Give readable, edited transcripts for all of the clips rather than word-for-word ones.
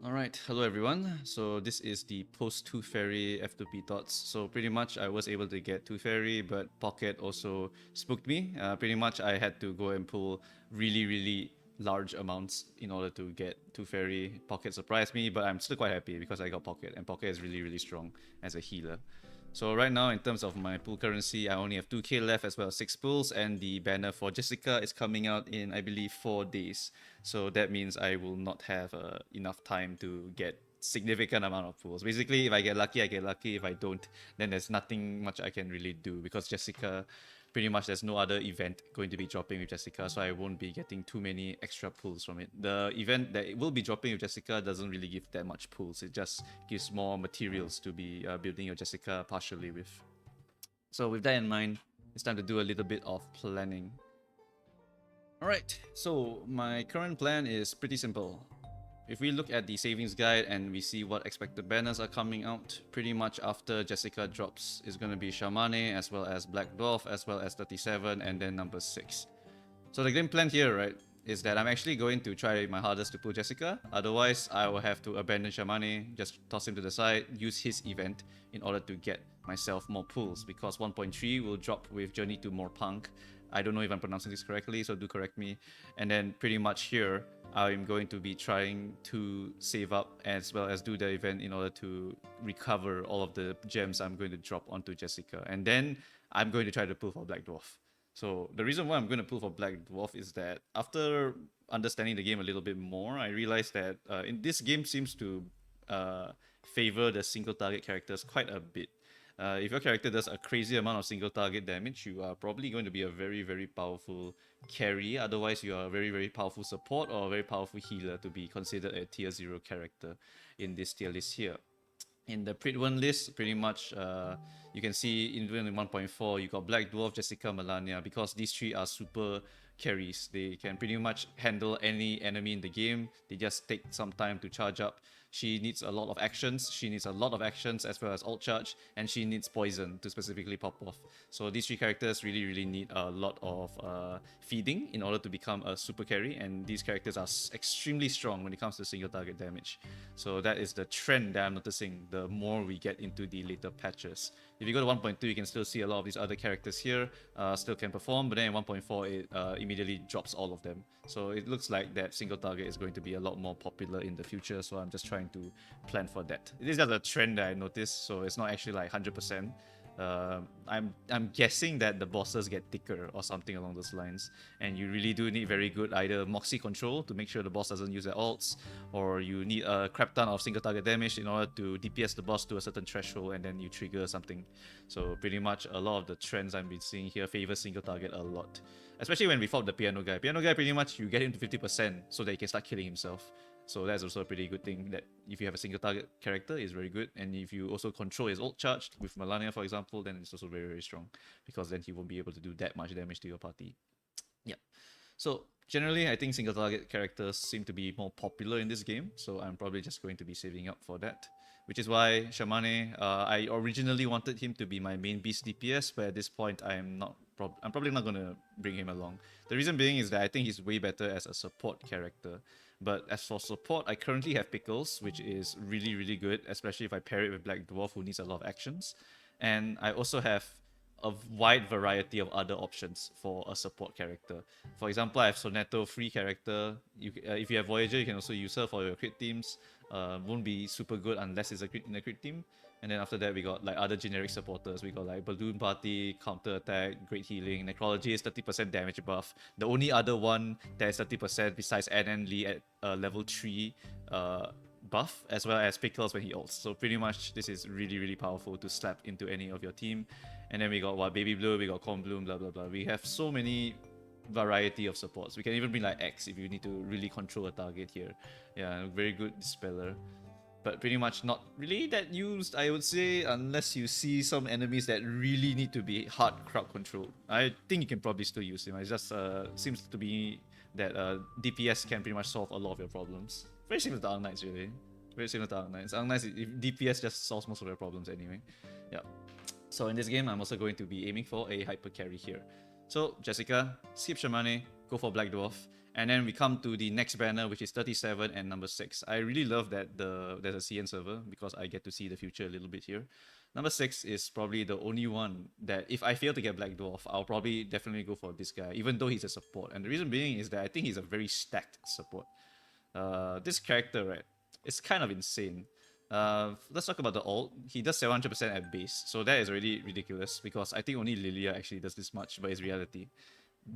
Alright, hello everyone. So this is the Post-Toothfairy F2P thoughts. So pretty much I was able to get Toothfairy, but Pocket also spooked me. Pretty much I had to go and pull really large amounts in order to get Toothfairy. Pocket surprised me, but I'm still quite happy because I got Pocket, and Pocket is really strong as a healer. So right now, in terms of my pool currency, I only have 2k left as well as 6 pools, and the banner for Jessica is coming out in, I believe, 4 days. So that means I will not have enough time to get significant amount of pools. Basically, if I get lucky, I get lucky. If I don't, then there's nothing much I can really do because Jessica, pretty much there's no other event going to be dropping with Jessica, so I won't be getting too many extra pulls from it. The event that it will be dropping with Jessica doesn't really give that much pulls. It just gives more materials to be building your Jessica partially with. So with that in mind, it's time to do a little bit of planning. Alright, so my current plan is pretty simple. If we look at the savings guide and we see what expected banners are coming out, pretty much after Jessica drops is going to be Shamane as well as Black Dwarf as well as 37 and then number 6. So the game plan here, right, is that I'm actually going to try my hardest to pull Jessica. Otherwise, I will have to abandon Shamane, just toss him to the side, use his event in order to get myself more pulls because 1.3 will drop with Journey to More Punk. I don't know if I'm pronouncing this correctly, so do correct me. And then pretty much here, I'm going to be trying to save up as well as do the event in order to recover all of the gems I'm going to drop onto Jessica. And then I'm going to try to pull for Black Dwarf. So the reason why I'm going to pull for Black Dwarf is that after understanding the game a little bit more, I realized that in this game seems to favor the single target characters quite a bit. If your character does a crazy amount of single target damage, you are probably going to be a very powerful carry. Otherwise, you are a very powerful support or a very powerful healer to be considered a tier 0 character in this tier list here. In the Prit 1 list, pretty much you can see even in 1.4, you got Black Dwarf, Jessica, Melania, because these three are super carries. They can pretty much handle any enemy in the game. They just take some time to charge up. She needs a lot of actions. She needs a lot of actions as well as ult charge, and she needs poison to specifically pop off. So these three characters really need a lot of feeding in order to become a super carry, and these characters are extremely strong when it comes to single target damage. So that is the trend that I'm noticing the more we get into the later patches. If you go to 1.2, you can still see a lot of these other characters here still can perform, but then in 1.4 it immediately drops all of them. So it looks like that single target is going to be a lot more popular in the future, so I'm just trying to plan for that. It is just a trend that I noticed, so it's not actually like 100%. I'm guessing that the bosses get thicker or something along those lines, and you really do need very good either Moxie control to make sure the boss doesn't use their ults, or you need a crap ton of single target damage in order to DPS the boss to a certain threshold and then you trigger something. So pretty much a lot of the trends I've been seeing here favor single target a lot, especially when we fought the piano guy. Piano guy, pretty much you get him to 50% so that he can start killing himself. So that's also a pretty good thing, that if you have a single target character, is very good. And if you also control his ult charge with Melania, for example, then it's also very strong, because then he won't be able to do that much damage to your party. Yeah. So generally, I think single target characters seem to be more popular in this game, so I'm probably just going to be saving up for that. Which is why Shamane, I originally wanted him to be my main beast DPS, but at this point I'm probably not gonna bring him along. The reason being is that I think he's way better as a support character. But as for support, I currently have Pickles, which is really good, especially if I pair it with Black Dwarf, who needs a lot of actions. And I also have a wide variety of other options for a support character. For example, I have Soneto, free character. If you have Voyager, you can also use her for your crit teams. Won't be super good unless it's in a crit team. And then after that, we got like other generic supporters. We got like Balloon Party, Counter Attack, Great Healing, Necrology is 30% damage buff. The only other one that is 30% besides NN Lee at level 3 buff, as well as Pickles when he ults. So pretty much this is really powerful to slap into any of your team. And then we got what, Baby Blue, we got Corn Bloom, blah blah. We have so many variety of supports. We can even bring like X if you need to really control a target here. Yeah, very good Dispeller. But pretty much not really that used, I would say, unless you see some enemies that really need to be hard crowd control. I think you can probably still use him. It just seems to be that DPS can pretty much solve a lot of your problems. Very similar to Arc Knights, really. Very similar to Arc Knights. Arc Knights, DPS just solves most of their problems anyway. Yeah. So in this game, I'm also going to be aiming for a hyper carry here. So Jessica, skip Shamane, go for Black Dwarf, And then we come to the next banner, which is 37 and number 6. I really love that there's a CN server because I get to see the future a little bit here. Number 6 is probably the only one that if I fail to get Black Dwarf, I'll probably definitely go for this guy, even though he's a support. And the reason being is that I think he's a very stacked support. This character, right, it's kind of insane. Let's talk about the ult. He does 700% at base, so that is already ridiculous because I think only Lilia actually does this much, but it's reality.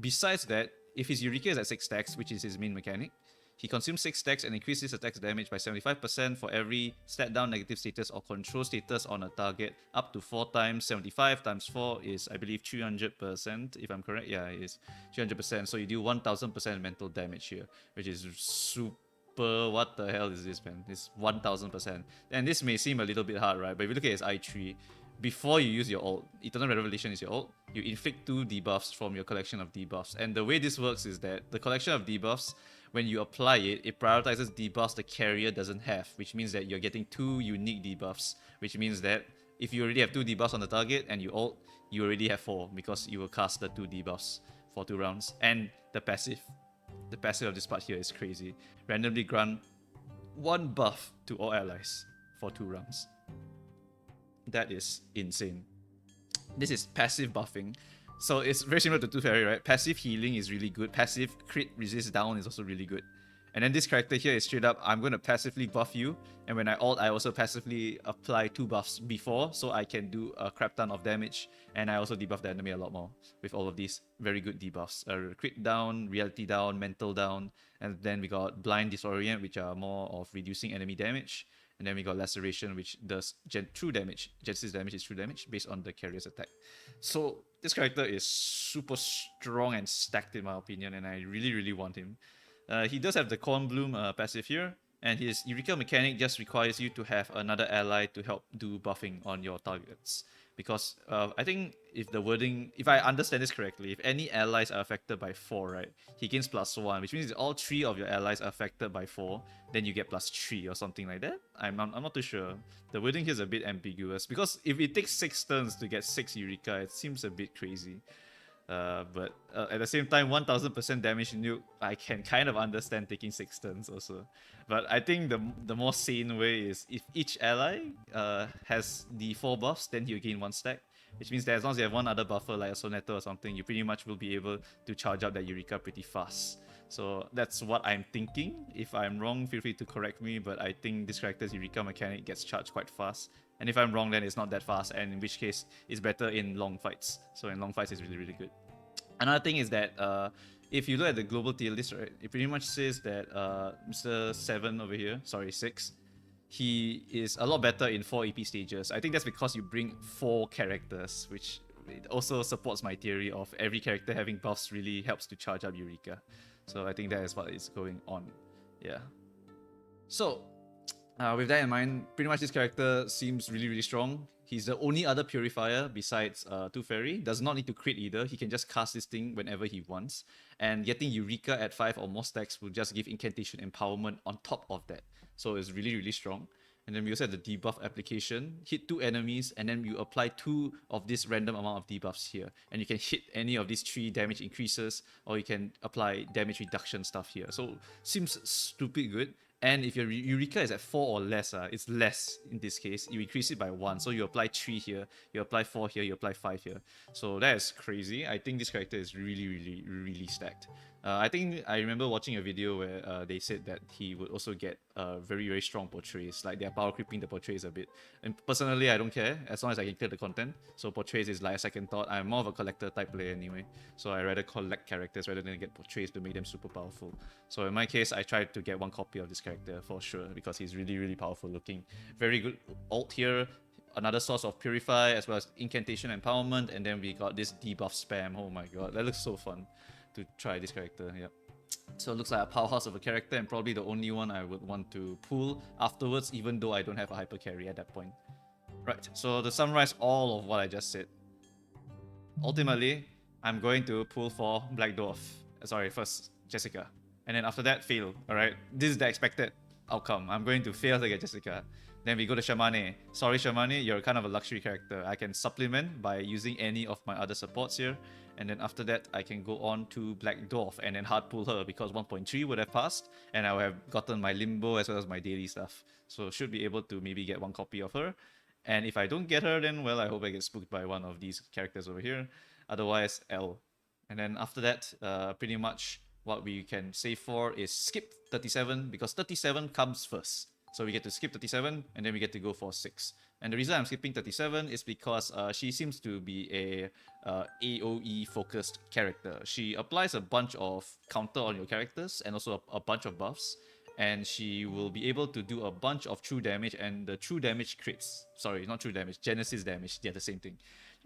Besides that, if his Eureka is at 6 stacks, which is his main mechanic, he consumes 6 stacks and increases attack damage by 75% for every stat down negative status or control status on a target up to 4 times. 75 times 4 is, I believe, 300%, if I'm correct. Yeah, it is 300%. So you do 1000% mental damage here, which is super. What the hell is this, man? It's 1000%. And this may seem a little bit hard, right? But if you look at his I3, before you use your ult, Eternal Revelation is your ult, you inflict 2 debuffs from your collection of debuffs. And the way this works is that the collection of debuffs, when you apply it, it prioritizes debuffs the carrier doesn't have, which means that you're getting 2 unique debuffs, which means that if you already have 2 debuffs on the target and you ult, you already have 4 because you will cast the 2 debuffs for 2 rounds. And the passive of this part here is crazy. Randomly grant 1 buff to all allies for 2 rounds. That is insane. This is passive buffing. So it's very similar to Toothfairy, right? Passive healing is really good. Passive crit resist down is also really good. And then this character here is straight up, I'm going to passively buff you. And when I ult, I also passively apply 2 buffs before, so I can do a crap ton of damage. And I also debuff the enemy a lot more with all of these very good debuffs. Crit down, reality down, mental down. And then we got blind, disorient, which are more of reducing enemy damage. And then we got laceration, which does true damage. Genesis damage is true damage based on the carrier's attack. So this character is super strong and stacked in my opinion, and I really, really want him. He does have the Corn Bloom passive here, and his Eureka mechanic just requires you to have another ally to help do buffing on your targets. Because I think if I understand this correctly, if any allies are affected by 4, right, he gains +1, which means if all 3 of your allies are affected by 4, then you get +3 or something like that. I'm not too sure. The wording here is a bit ambiguous because if it takes 6 turns to get 6 Eureka, it seems a bit crazy. But at the same time, 1000% damage nuke, I can kind of understand taking 6 turns also. But I think the more sane way is if each ally has the 4 buffs, then you gain 1 stack. Which means that as long as you have one other buffer like a Soneto or something, you pretty much will be able to charge up that Eureka pretty fast. So that's what I'm thinking. If I'm wrong, feel free to correct me, but I think this character's Eureka mechanic gets charged quite fast. And if I'm wrong, then it's not that fast, and in which case, it's better in long fights. So in long fights, it's really, really good. Another thing is that if you look at the global tier list, right, it pretty much says that Mr. 7 over here, sorry, 6, he is a lot better in 4 AP stages. I think that's because you bring 4 characters, which it also supports my theory of every character having buffs really helps to charge up Eureka. So I think that is what is going on. Yeah. So, with that in mind, pretty much this character seems really, really strong. He's the only other purifier besides Toothfairy. Does not need to crit either. He can just cast this thing whenever he wants. And getting Eureka at 5 or more stacks will just give incantation empowerment on top of that. So it's really, really strong. And then we also have the debuff application. Hit 2 enemies, and then you apply 2 of this random amount of debuffs here. And you can hit any of these 3 damage increases, or you can apply damage reduction stuff here. So seems stupid good. And if your Eureka is at 4 or less, it's less in this case. You increase it by 1. So you apply 3 here, you apply 4 here, you apply 5 here. So that is crazy. I think this character is really, really, really stacked. I think I remember watching a video where they said that he would also get very, very strong portrays. Like they're power creeping the portrays a bit. And personally, I don't care as long as I can clear the content. So portrays is like a second thought. I'm more of a collector type player anyway. So I rather collect characters rather than get portrays to make them super powerful. So in my case, I tried to get 1 copy of this character for sure because he's really, really powerful looking. Very good ult here. Another source of purify as well as incantation empowerment. And then we got this debuff spam. Oh my god, that looks so fun to try this character. Yep. So it looks like a powerhouse of a character and probably the only one I would want to pull afterwards, even though I don't have a hyper carry at that point. Right, so to summarize all of what I just said, ultimately, I'm going to pull for Black Dwarf. Sorry, first Jessica. And then after that, fail. Alright, this is the expected. outcome. I'm going to fail to get Jessica. Then we go to Shamane. Sorry, Shamane, you're kind of a luxury character. I can supplement by using any of my other supports here. And then after that, I can go on to Black Dwarf and then hard pull her because 1.3 would have passed. And I would have gotten my Limbo as well as my daily stuff. So should be able to maybe get one copy of her. And if I don't get her, then well, I hope I get spooked by one of these characters over here. Otherwise, L. And then after that, pretty much what we can save for is skip 37 because 37 comes first. So we get to skip 37 and then we get to go for 6. And the reason I'm skipping 37 is because she seems to be a AoE focused character. She applies a bunch of counter on your characters and also a bunch of buffs. And she will be able to do a bunch of true damage, and the true damage crits. Sorry, not true damage, Genesis damage. They're the same thing.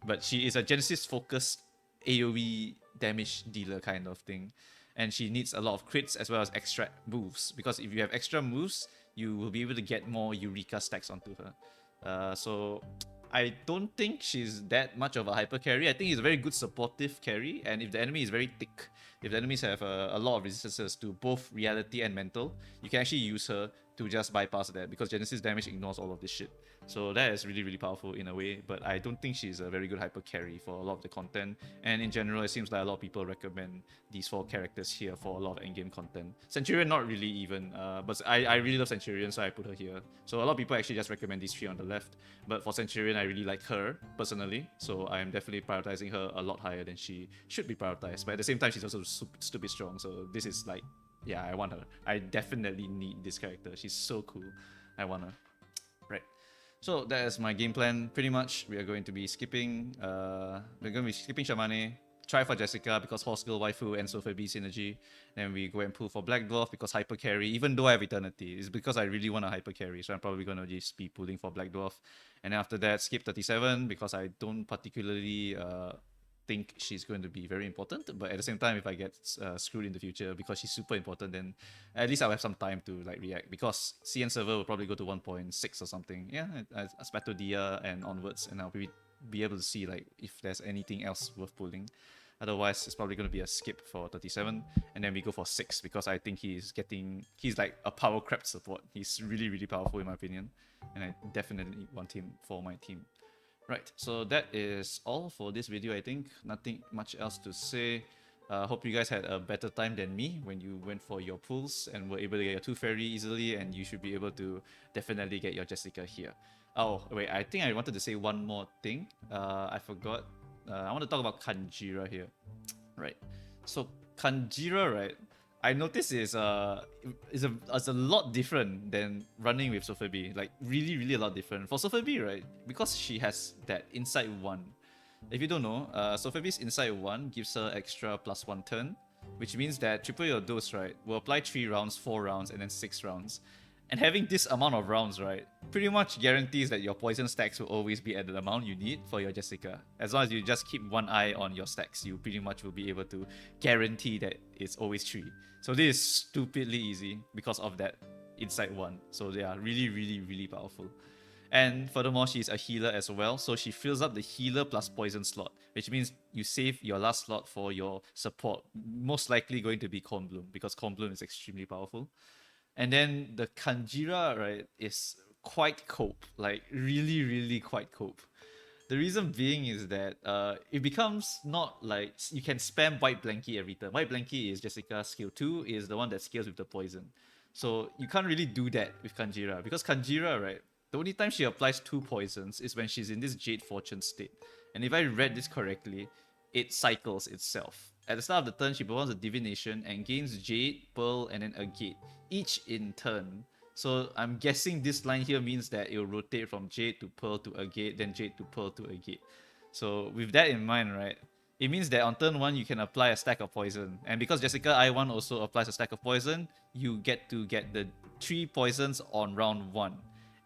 But she is a Genesis focused AoE damage dealer kind of thing. And she needs a lot of crits as well as extra moves. Because if you have extra moves, you will be able to get more Eureka stacks onto her. So I don't think she's that much of a hyper carry. I think it's a very good supportive carry. And if the enemy is very thick, if the enemies have a lot of resistances to both reality and mental, you can actually use her to just bypass that because Genesis damage ignores all of this shit. So that is really, really powerful in a way, but I don't think she's a very good hyper carry for a lot of the content. And in general, it seems like a lot of people recommend these 4 characters here for a lot of endgame content. Centurion, not really even, but I really love Centurion, so I put her here. So a lot of people actually just recommend these 3 on the left, but for Centurion, I really like her personally, so I'm definitely prioritizing her a lot higher than she should be prioritized. But at the same time, she's also stupid strong, so this is like, yeah, I want her. I definitely need this character. She's so cool. I want her. Right. So that is my game plan. Pretty much, we are going to be skipping. We're going to be skipping Shamane. Try for Jessica because Horse Girl Waifu and Sotheby synergy. Then we go and pull for Black Dwarf because hyper carry. Even though I have Eternity, it's because I really want a hyper carry. So I'm probably going to just be pulling for Black Dwarf. And after that, skip 37 because I don't particularly think she's going to be very important, but at the same time, if I get screwed in the future because she's super important, then at least I'll have some time to like react, because CN server will probably go to 1.6 or something. Yeah, Aspato Dia and onwards, and I'll be able to see like if there's anything else worth pulling. Otherwise, it's probably going to be a skip for 37, and then we go for 6 because I think he's like a power crap support. He's really, really powerful in my opinion, and I definitely want him for my team. Right, so that is all for this video, I think. Nothing much else to say. Hope you guys had a better time than me when you went for your pulls and were able to get your Toothfairy easily, and you should be able to definitely get your Jessica here. Oh, wait, I think I wanted to say one more thing. I forgot. I want to talk about Kanjira here. Right, so Kanjira, right? I noticed is a lot different than running with Sotheby. Like really, really a lot different. For Sotheby, right? Because she has that Insight 1. If you don't know, Sopheby's Insight 1 gives her extra +1 turn, which means that triple your dose, right, will apply 3 rounds, 4 rounds, and then 6 rounds. And having this amount of rounds, right, pretty much guarantees that your poison stacks will always be at the amount you need for your Jessica. As long as you just keep one eye on your stacks, you pretty much will be able to guarantee that it's always 3. So this is stupidly easy because of that Insight 1. So they are really, really, really powerful. And furthermore, she's a healer as well, so she fills up the healer plus poison slot, which means you save your last slot for your support, most likely going to be Cornbloom, because Cornbloom is extremely powerful. And then the Kanjira, right, is quite cope, like really, really quite cope. The reason being is that it becomes not like you can spam White Blankie every turn. White Blankie is Jessica's skill 2, is the one that scales with the poison. So you can't really do that with Kanjira, because Kanjira, right, the only time she applies 2 poisons is when she's in this Jade Fortune state. And if I read this correctly, it cycles itself. At the start of the turn, she performs a divination and gains Jade, Pearl, and then a Gate, each in turn. So I'm guessing this line here means that it will rotate from Jade to Pearl to a Gate, then Jade to Pearl to a Gate. So with that in mind, right, it means that on turn 1 you can apply a stack of poison. And because Jessica I1 also applies a stack of poison, you get to get the 3 poisons on round 1.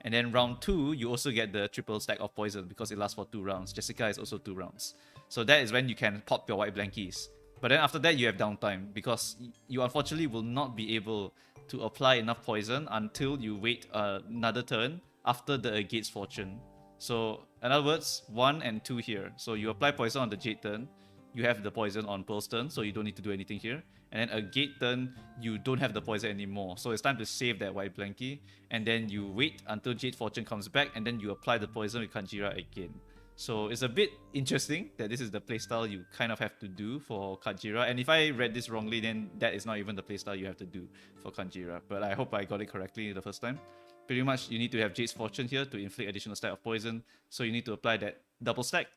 And then round 2, you also get the triple stack of poison because it lasts for 2 rounds. Jessica is also 2 rounds. So that is when you can pop your White Blankies. But then after that, you have downtime because you unfortunately will not be able to apply enough poison until you wait another turn after the Gate's Fortune. So in other words, 1 and 2 here. So you apply poison on the Jade turn, you have the poison on Pearl's turn, so you don't need to do anything here. and then a gate turn, you don't have the poison anymore. So it's time to save that white blankie, and then you wait until Jade Fortune comes back, and then you apply the poison with Kanjira again. So it's a bit interesting that this is the playstyle you kind of have to do for Kanjira. And if I read this wrongly, then that is not even the playstyle you have to do for Kanjira. But I hope I got it correctly the first time. Pretty much you need to have Jade's Fortune here to inflict additional stack of poison. So you need to apply that double stack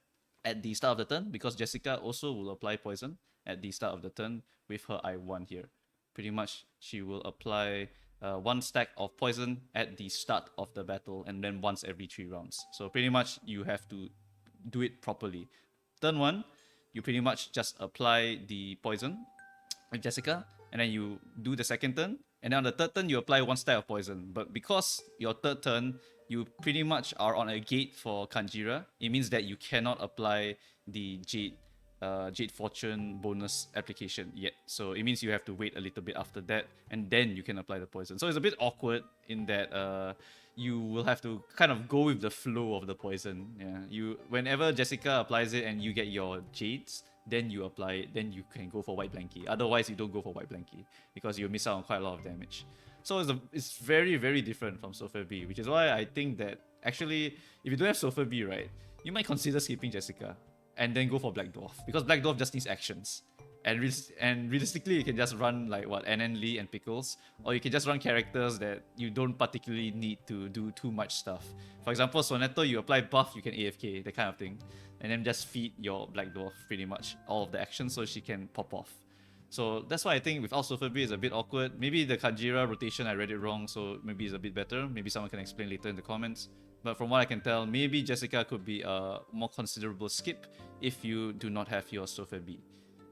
at the start of the turn, because Jessica also will apply poison at the start of the turn with her I1 here. Pretty much she will apply 1 stack of poison at the start of the battle, and then once every 3 rounds. So pretty much you have to do it properly. Turn 1, you pretty much just apply the poison with Jessica, and then you do the second turn, and then on the third turn you apply 1 stack of poison. But because your third turn you pretty much are on a gate for Kanjira, it means that you cannot apply the Jade Fortune bonus application yet. So it means you have to wait a little bit after that, and then you can apply the poison. So it's a bit awkward in that you will have to kind of go with the flow of the poison. Yeah, whenever Jessica applies it and you get your Jades, then you apply it, then you can go for white blankie. Otherwise, you don't go for white blankie because you miss out on quite a lot of damage. So it's very, very different from Sotheby, which is why I think that actually, if you don't have Sotheby, right, you might consider skipping Jessica and then go for Black Dwarf, because Black Dwarf just needs actions. And realistically, you can just run like what, NN Lee and Pickles, or you can just run characters that you don't particularly need to do too much stuff. For example, Soneto, you apply buff, you can AFK, that kind of thing, and then just feed your Black Dwarf pretty much all of the actions so she can pop off. So that's why I think without Sotheby is a bit awkward. Maybe the Kanjira rotation, I read it wrong, so maybe it's a bit better. Maybe someone can explain later in the comments. But from what I can tell, maybe Jessica could be a more considerable skip if you do not have your Sotheby.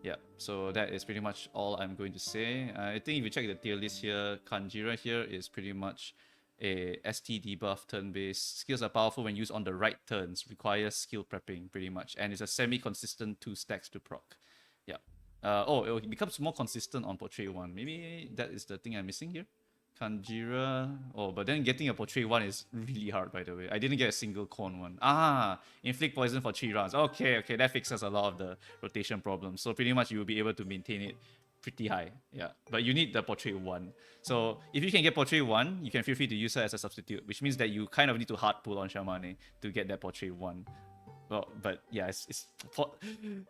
Yeah, so that is pretty much all I'm going to say. I think if you check the tier list here, Kanjira here is pretty much a ST debuff turn-based. Skills are powerful when used on the right turns, requires skill prepping pretty much, and it's a semi-consistent 2 stacks to proc. Yeah. It becomes more consistent on Portray 1. Maybe that is the thing I'm missing here. Kanjira. Oh, but then getting a Portray 1 is really hard, by the way. I didn't get a single corn one. Inflict poison for 3 rounds. Okay, that fixes a lot of the rotation problems. So pretty much you will be able to maintain it pretty high. Yeah, but you need the Portray 1. So if you can get Portray 1, you can feel free to use her as a substitute, which means that you kind of need to hard pull on Shamane to get that Portray 1. Well, but yeah, it's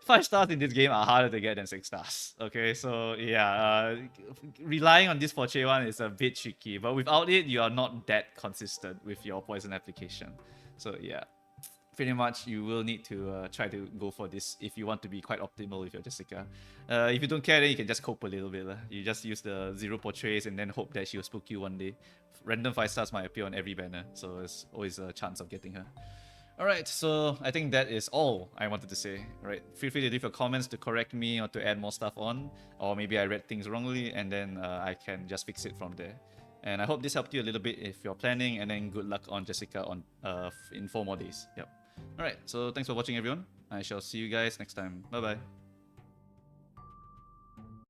5 stars in this game are harder to get than 6 stars. Okay, so yeah, relying on this Portray 1 is a bit tricky, but without it, you are not that consistent with your poison application. So yeah, pretty much you will need to try to go for this if you want to be quite optimal with your Jessica. If you don't care, then you can just cope a little bit. You just use the 0 portrays and then hope that she will spook you one day. Random 5 stars might appear on every banner, so there's always a chance of getting her. Alright, so I think that is all I wanted to say. Right, feel free to leave your comments to correct me or to add more stuff on, or maybe I read things wrongly and then I can just fix it from there. And I hope this helped you a little bit if you're planning, and then good luck on Jessica on in 4 more days. Yep. Alright, so thanks for watching everyone. I shall see you guys next time. Bye bye.